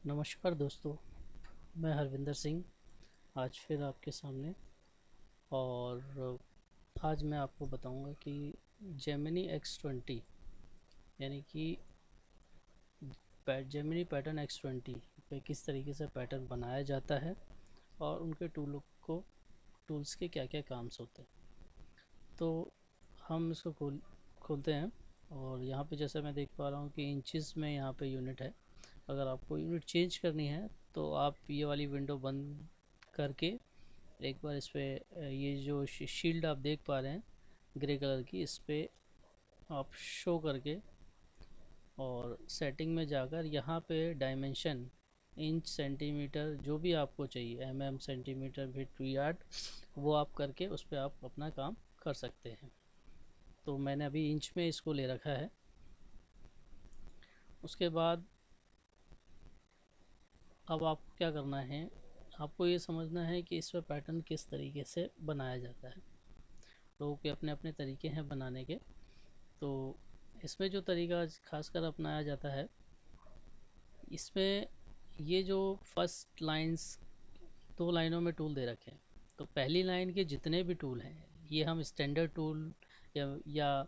नमस्कार दोस्तों, मैं हरविंदर सिंह आज फिर आपके सामने। और आज मैं आपको बताऊंगा कि जेमिनी X20 यानी कि जेमिनी पैटर्न X20 पे किस तरीके से पैटर्न बनाया जाता है और उनके टूल्स के क्या क्या काम्स होते हैं। तो हम इसको खोलते हैं। और यहाँ पे जैसा मैं देख पा रहा हूँ कि इंचेस में यहाँ पे यूनिट है। अगर आपको यूनिट चेंज करनी है तो आप ये वाली विंडो बंद करके एक बार इस पर ये जो शील्ड आप देख पा रहे हैं ग्रे कलर की, इस पर आप शो करके और सेटिंग में जाकर यहाँ पे डायमेंशन इंच सेंटीमीटर जो भी आपको चाहिए, सेंटीमीटर फीट यार्ड, वो आप करके उस पर आप अपना काम कर सकते हैं। तो मैंने अभी इंच में इसको ले रखा है। उसके बाद अब आपको क्या करना है, आपको ये समझना है कि इस पर पैटर्न किस तरीके से बनाया जाता है। लोगों के अपने अपने तरीके हैं बनाने के। तो इसमें जो तरीका खासकर अपनाया जाता है, इसमें ये जो फर्स्ट लाइंस, 2 लाइनों में टूल दे रखे हैं। तो पहली लाइन के जितने भी टूल हैं ये हम स्टैंडर्ड टूल या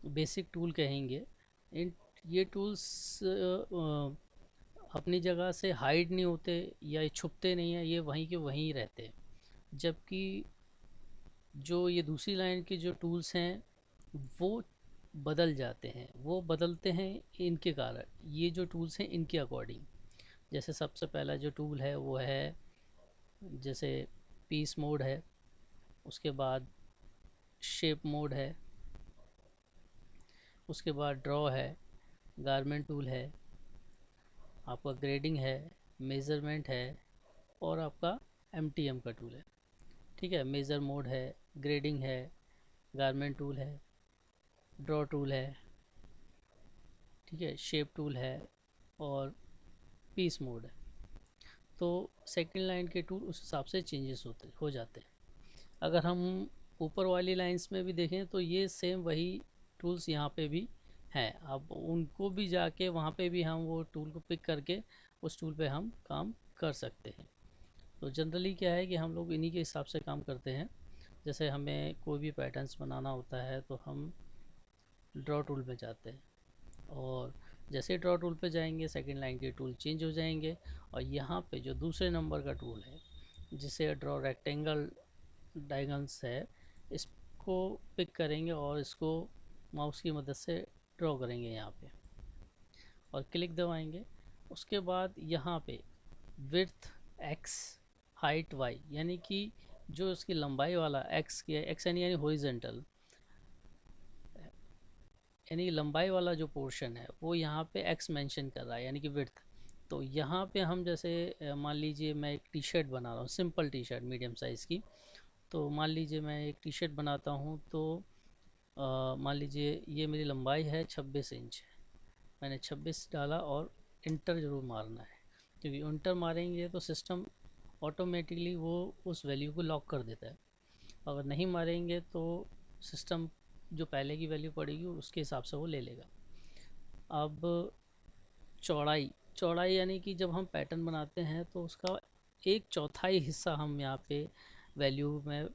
बेसिक टूल कहेंगे। इन ये टूल्स अपनी जगह से हाइड नहीं होते या छुपते नहीं हैं, ये वहीं के वहीं रहते हैं। जबकि जो ये दूसरी लाइन के जो टूल्स हैं वो बदल जाते हैं, वो बदलते हैं इनके कारण। ये जो टूल्स हैं इनके अकॉर्डिंग, जैसे सबसे पहला जो टूल है वो है जैसे पीस मोड है, उसके बाद शेप मोड है, उसके बाद ड्रॉ है, गारमेंट टूल है, आपका ग्रेडिंग है, मेज़रमेंट है और आपका एमटीएम का टूल है। ठीक है, मेज़र मोड है, ग्रेडिंग है, गारमेंट टूल है, ड्रॉ टूल है, ठीक है, शेप टूल है और पीस मोड है। तो सेकंड लाइन के टूल उस हिसाब से चेंजेस हो जाते हैं। अगर हम ऊपर वाली लाइंस में भी देखें तो ये सेम वही टूल्स यहाँ पे भी हैं। अब उनको भी जाके वहाँ पे भी हम वो टूल को पिक करके उस टूल पे हम काम कर सकते हैं। तो जनरली क्या है कि हम लोग इन्हीं के हिसाब से काम करते हैं। जैसे हमें कोई भी पैटर्न्स बनाना होता है तो हम ड्रॉ टूल पे जाते हैं, और जैसे ड्रॉ टूल पे जाएंगे सेकंड लाइन के टूल चेंज हो जाएंगे। और यहाँ पे जो दूसरे नंबर का टूल है जिसे ड्रॉ रेक्टेंगल डायगन्स है, इसको पिक करेंगे और इसको माउस की मदद से ड्रॉ करेंगे यहाँ पे और क्लिक दबाएंगे। उसके बाद यहाँ पे विड्थ एक्स, हाइट वाई, यानी कि जो इसकी लंबाई वाला एक्स की एक्स यानी हॉरिजॉन्टल, यानी लंबाई वाला जो पोर्शन है वो यहाँ पे एक्स मेंशन कर रहा है यानी कि विड्थ। तो यहाँ पे हम जैसे मान लीजिए मैं एक टी शर्ट बना रहा हूँ, simple T shirt medium size की। तो मान लीजिए मैं एक टी शर्ट बनाता हूँ तो मान लीजिए ये मेरी लंबाई है 26 इंच। मैंने 26 डाला और इंटर ज़रूर मारना है, क्योंकि इंटर मारेंगे तो सिस्टम ऑटोमेटिकली वो उस वैल्यू को लॉक कर देता है। अगर नहीं मारेंगे तो सिस्टम जो पहले की वैल्यू पड़ेगी उसके हिसाब से वो ले लेगा। अब चौड़ाई, चौड़ाई यानी कि जब हम पैटर्न बनाते हैं तो उसका 1/4 हिस्सा हम यहाँ पे वैल्यू में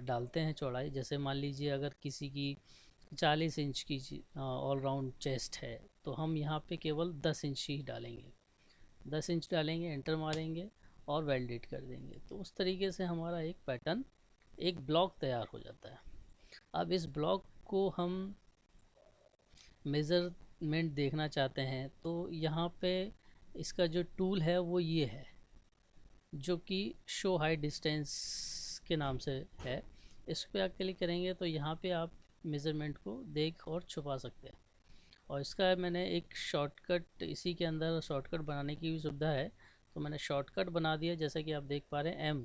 डालते हैं चौड़ाई। जैसे मान लीजिए अगर किसी की 40 इंच की ऑल राउंड चेस्ट है तो हम यहाँ पे केवल 10 इंच ही डालेंगे। 10 इंच डालेंगे, एंटर मारेंगे और वैलिडेट कर देंगे। तो उस तरीके से हमारा एक पैटर्न, एक ब्लॉक तैयार हो जाता है। अब इस ब्लॉक को हम मेज़रमेंट देखना चाहते हैं तो यहाँ पे इसका जो टूल है वो ये है, जो कि शो हाई डिस्टेंस के नाम से है। इस पर आप क्लिक करेंगे तो यहाँ पे आप मेज़रमेंट को देख और छुपा सकते हैं। और इसका मैंने एक शॉर्टकट, इसी के अंदर शॉर्टकट बनाने की भी सुविधा है, तो मैंने शॉर्टकट बना दिया। जैसा कि आप देख पा रहे हैं एम,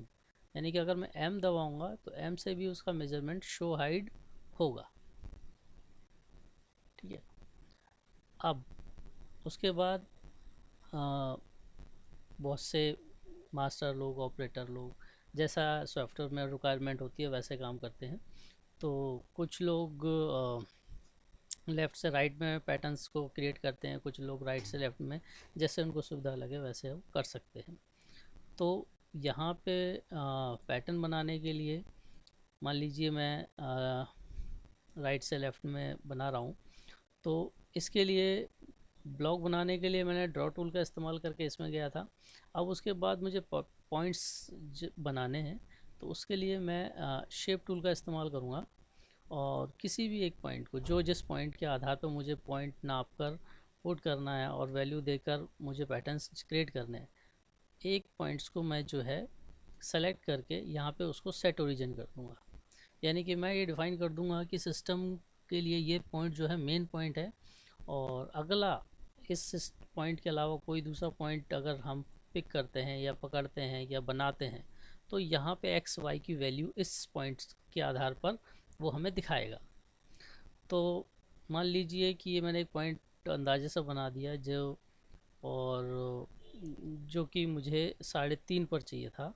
यानी कि अगर मैं एम दबाऊंगा तो एम से भी उसका मेज़रमेंट शो हाइड होगा। ठीक है। अब उसके बाद बहुत से मास्टर लोग, ऑपरेटर लोग, जैसा सॉफ्टवेयर में रिक्वायरमेंट होती है वैसे काम करते हैं। तो कुछ लोग लेफ़्ट से राइट में पैटर्न्स को क्रिएट करते हैं, कुछ लोग राइट से लेफ़्ट में, जैसे उनको सुविधा लगे वैसे वो कर सकते हैं। तो यहाँ पे पैटर्न बनाने के लिए मान लीजिए मैं राइट से लेफ़्ट में बना रहा हूँ, तो इसके लिए ब्लॉक बनाने के लिए मैंने ड्रॉ टूल का इस्तेमाल करके इसमें गया था। अब उसके बाद मुझे पॉइंट्स बनाने हैं, तो उसके लिए मैं शेप टूल का इस्तेमाल करूँगा और किसी भी एक पॉइंट को, जो जिस पॉइंट के आधार पर मुझे पॉइंट नाप कर पुट करना है और वैल्यू देकर मुझे पैटर्न्स क्रिएट करने हैं, एक पॉइंट्स को मैं जो है सेलेक्ट करके यहाँ पे उसको सेट ओरिजिन कर दूँगा। यानी कि मैं ये डिफ़ाइन कर दूँगा कि सिस्टम के लिए ये पॉइंट जो है मेन पॉइंट है, और अगला इस पॉइंट के अलावा कोई दूसरा पॉइंट अगर हम पिक करते हैं या पकड़ते हैं या बनाते हैं, तो यहाँ पे एक्स वाई की वैल्यू इस पॉइंट के आधार पर वो हमें दिखाएगा। तो मान लीजिए कि ये मैंने एक पॉइंट अंदाजे से बना दिया, जो और जो कि मुझे 3.5 पर चाहिए था,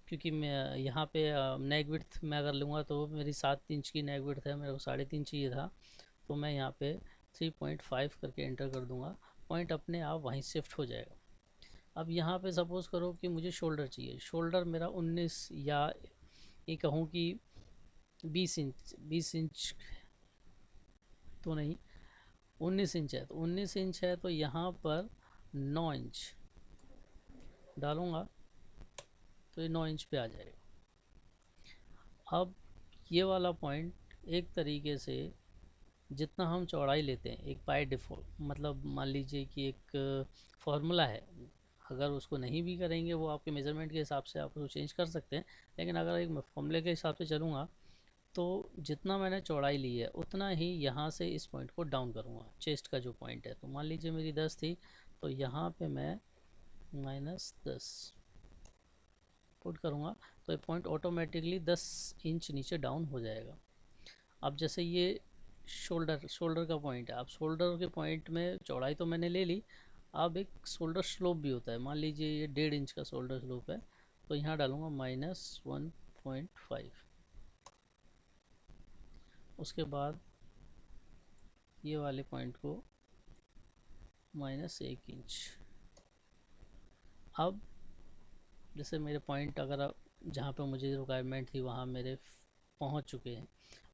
क्योंकि मैं यहाँ पे नेक विड्थ मैं अगर लूँगा तो मेरी 7 इंच की नेक विड्थ है, मेरे को 3.5 चाहिए था, तो मैं यहाँ पे 3.5 करके एंटर कर दूँगा, पॉइंट अपने आप वहीं शिफ्ट हो जाएगा। अब यहाँ पे सपोज़ करो कि मुझे शोल्डर चाहिए, शोल्डर मेरा 19 या ये कहूँ कि 20 इंच तो नहीं, 19 इंच है, तो 19 इंच है, तो यहाँ पर 9 इंच डालूँगा तो ये 9 इंच पे आ जाएगा। अब ये वाला पॉइंट एक तरीके से जितना हम चौड़ाई लेते हैं, एक बाय डिफ़ॉल्ट, मतलब मान लीजिए कि एक फार्मूला है, अगर उसको नहीं भी करेंगे वो आपके मेज़रमेंट के हिसाब से आप उसको चेंज कर सकते हैं, लेकिन अगर एक फॉर्मूले के हिसाब से चलूँगा तो जितना मैंने चौड़ाई ली है उतना ही यहाँ से इस पॉइंट को डाउन करूँगा, चेस्ट का जो पॉइंट है। तो मान लीजिए मेरी 10 थी, तो यहाँ पे मैं -10 पुट करूँगा, तो ये पॉइंट ऑटोमेटिकली 10 इंच नीचे डाउन हो जाएगा। अब जैसे ये शोल्डर का पॉइंट है, अब शोल्डर के पॉइंट में चौड़ाई तो मैंने ले ली, अब एक शोल्डर स्लोप भी होता है, मान लीजिए ये 1.5 इंच का शोल्डर स्लोप है, तो यहाँ डालूँगा -1.5। उसके बाद ये वाले पॉइंट को -1 इंच। अब जैसे मेरे पॉइंट अगर जहाँ पे मुझे रिक्वायरमेंट थी वहाँ मेरे पहुँच चुके हैं,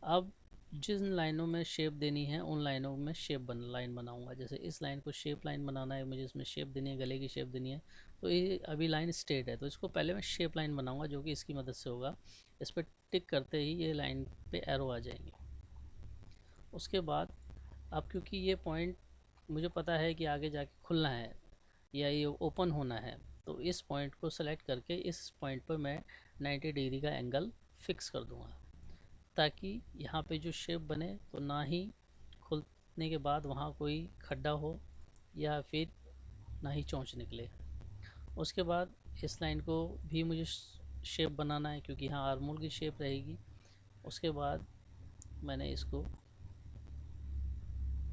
अब जिन लाइनों में शेप देनी है उन लाइनों में लाइन बनाऊंगा। जैसे इस लाइन को शेप लाइन बनाना है, मुझे इसमें शेप देनी है, गले की शेप देनी है, तो ये अभी लाइन स्ट्रेट है, तो इसको पहले मैं शेप लाइन बनाऊंगा, जो कि इसकी मदद से होगा। इस पर टिक करते ही ये लाइन पे एरो आ जाएंगे। उसके बाद अब क्योंकि ये पॉइंट मुझे पता है कि आगे जाके खुलना है या ये ओपन होना है, तो इस पॉइंट को सेलेक्ट करके इस पॉइंट पर मैं 90 डिग्री का एंगल फिक्स कर दूंगा, ताकि यहाँ पे जो शेप बने तो ना ही खुलने के बाद वहाँ कोई खड्डा हो या फिर ना ही चोंच निकले। उसके बाद इस लाइन को भी मुझे शेप बनाना है, क्योंकि यहाँ आर्मोल की शेप रहेगी। उसके बाद मैंने इसको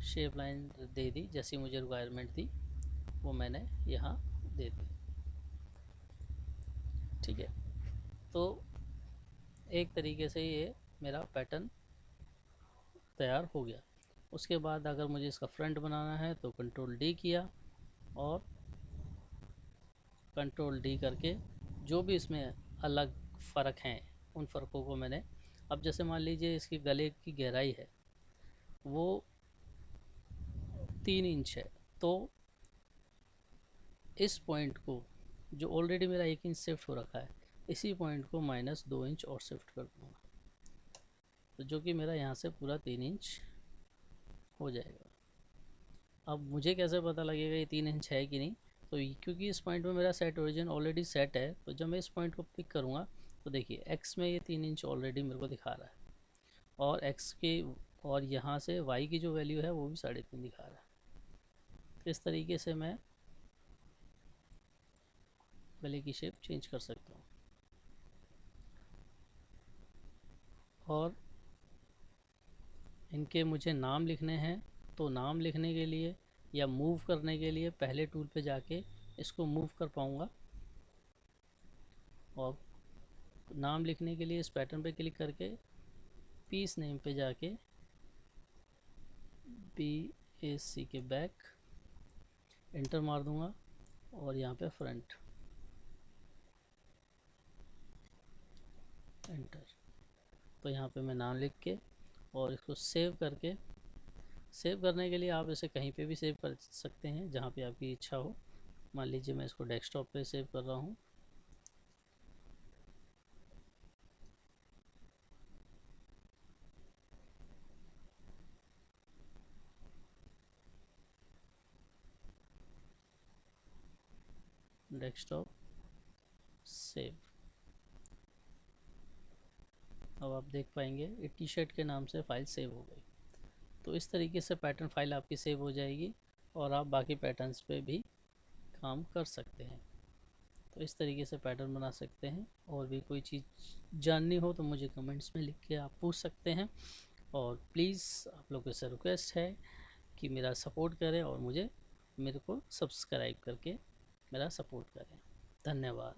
शेप लाइन दे दी, जैसी मुझे रिक्वायरमेंट थी वो मैंने यहाँ दे दी। ठीक है, तो एक तरीके से ये मेरा पैटर्न तैयार हो गया। उसके बाद अगर मुझे इसका फ्रंट बनाना है तो कंट्रोल D किया और कंट्रोल D करके जो भी इसमें अलग फ़र्क हैं उन फ़र्कों को मैंने, अब जैसे मान लीजिए इसकी गले की गहराई है वो 3 इंच है, तो इस पॉइंट को जो ऑलरेडी मेरा 1 इंच शिफ्ट हो रखा है, इसी पॉइंट को -2 इंच और शिफ्ट कर दूँगा, तो जो कि मेरा यहाँ से पूरा 3 इंच हो जाएगा। अब मुझे कैसे पता लगेगा ये 3 इंच है कि नहीं, तो क्योंकि इस पॉइंट में मेरा सेट ओरिजिन ऑलरेडी सेट है, तो जब मैं इस पॉइंट को पिक करूँगा तो देखिए एक्स में ये 3 इंच ऑलरेडी मेरे को दिखा रहा है, और एक्स के और यहाँ से वाई की जो वैल्यू है वो भी 3.5 दिखा रहा है। तो इस तरीके से मैं गले की शेप चेंज कर सकता हूँ। और इनके मुझे नाम लिखने हैं, तो नाम लिखने के लिए या मूव करने के लिए पहले टूल पे जाके इसको मूव कर पाऊँगा, और नाम लिखने के लिए इस पैटर्न पे क्लिक करके पीस नेम पे जाके PAC के बैक, एंटर मार दूंगा और यहाँ पे फ्रंट, एंटर। तो यहाँ पे मैं नाम लिख के और इसको सेव करके, सेव करने के लिए आप इसे कहीं पे भी सेव कर सकते हैं जहाँ पे आपकी इच्छा हो। मान लीजिए मैं इसको डेस्कटॉप पे सेव कर रहा हूँ। Desktop save. अब आप देख पाएंगे ये टी शर्ट के नाम से फ़ाइल सेव हो गई। तो इस तरीके से पैटर्न फाइल आपकी सेव हो जाएगी और आप बाकी पैटर्न्स पे भी काम कर सकते हैं। तो इस तरीके से पैटर्न बना सकते हैं। और भी कोई चीज़ जाननी हो तो मुझे कमेंट्स में लिख के आप पूछ सकते हैं। और प्लीज़ आप लोगों से रिक्वेस्ट है कि मेरा सपोर्ट करें और मेरे को सब्सक्राइब करके मेरा सपोर्ट करें। धन्यवाद।